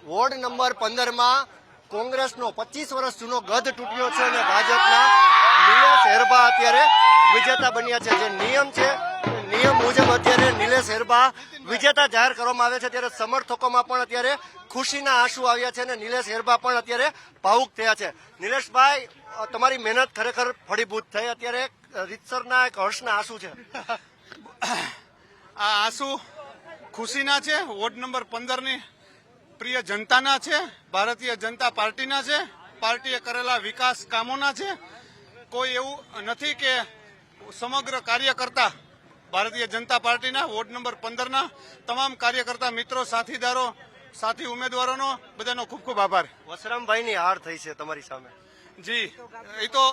Ward number 15માં કોંગ્રેસનો 25 વર્ષ જૂનો ગઢ તૂટ્યો છે અને ભાજપના નિલેશ હેરબા અત્યારે વિજેતા બન્યા છે. જે નિયમ છે નિયમ મુજબ અત્યારે નિલેશ હેરબા વિજેતા જાહેર કરવામાં આવે છે. ત્યારે સમર્થકોમાં પણ અત્યારે ખુશીના આંસુ આવ્યા છે અને નિલેશ હેરબા પણ અત્યારે ભાવુક થયા છે. નિલેશભાઈ, તમારી મહેનત ખરેખર ફળીભૂત થઈ. અત્યારે રીતસરના એક હર્ષના આંસુ છે. આ આંસુ ખુશીના છે. વોર્ડ નંબર 15ની પ્રિય જનતાના છે, ભારતીય જનતા પાર્ટીના છે, પાર્ટીએ કરેલા વિકાસ કામોના છે. કોઈ એવું નથી કે સમગ્ર કાર્યકર્તા ભારતીય જનતા પાર્ટીના વોર્ડ નંબર 15ના તમામ કાર્યકર્તા મિત્રો, સાથીદારો, સાથી ઉમેદવારોનો બધાનો ખૂબ ખૂબ આભાર. વસરામભાઈની હાર થઈ છે તમારી સામે. જી, એ તો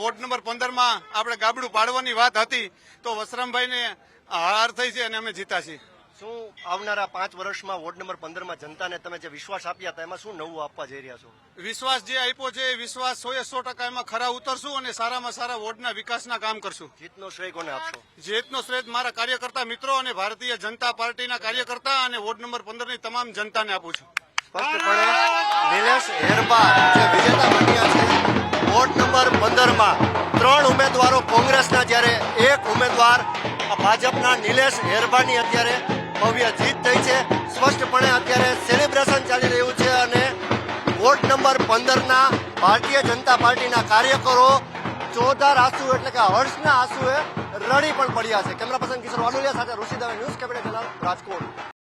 વોર્ડ નંબર 15માં આપણે ગાબડું પાડવાની વાત હતી, તો વસરામભાઈને હાર થઈ છે અને અમે જીતા છીએ. શું આવનારા 5 વર્ષમાં વોર્ડ નંબર 15માં જનતાને તમે જે વિશ્વાસ આપ્યા હતા એમાં શું નવું આપવા જઈ રહ્યા છો? વિશ્વાસ જે આપ્યો છે એ વિશ્વાસ 100% એમાં ખરા ઉતરશું અને સારામાં સારા વોર્ડના વિકાસના કામ કરશું. જીતનો શ્રેય કોને આપશો? જીતનો શ્રેય મારા કાર્યકર્તા મિત્રો અને ભારતીય જનતા પાર્ટીના કાર્યકર્તા અને વોર્ડ નંબર 15ની તમામ જનતાને આપું છું. સ્પષ્ટપણે નિલેશ હેરબા જે વિજેતા બન્યા છે વોર્ડ નંબર 15માં 3 ઉમેદવારો કોંગ્રેસના, જ્યારે એક ઉમેદવાર ભાજપના નિલેશ હેરબાની અત્યારે ભવ્ય જીત થઈ છે. સ્પષ્ટપણે અત્યારે સેલિબ્રેશન ચાલી રહ્યું છે અને વોર્ડ નંબર 15ના ભારતીય જનતા પાર્ટીના કાર્યકરો ચોધાર આંસુ એટલે કે હર્ષના આંસુએ રડી પણ પડ્યા છે. કેમેરા પર્સન કિશોર વાડોલિયા સાથે ઋષિ દવે, ન્યૂઝ કેપિટલ, રાજકોટ.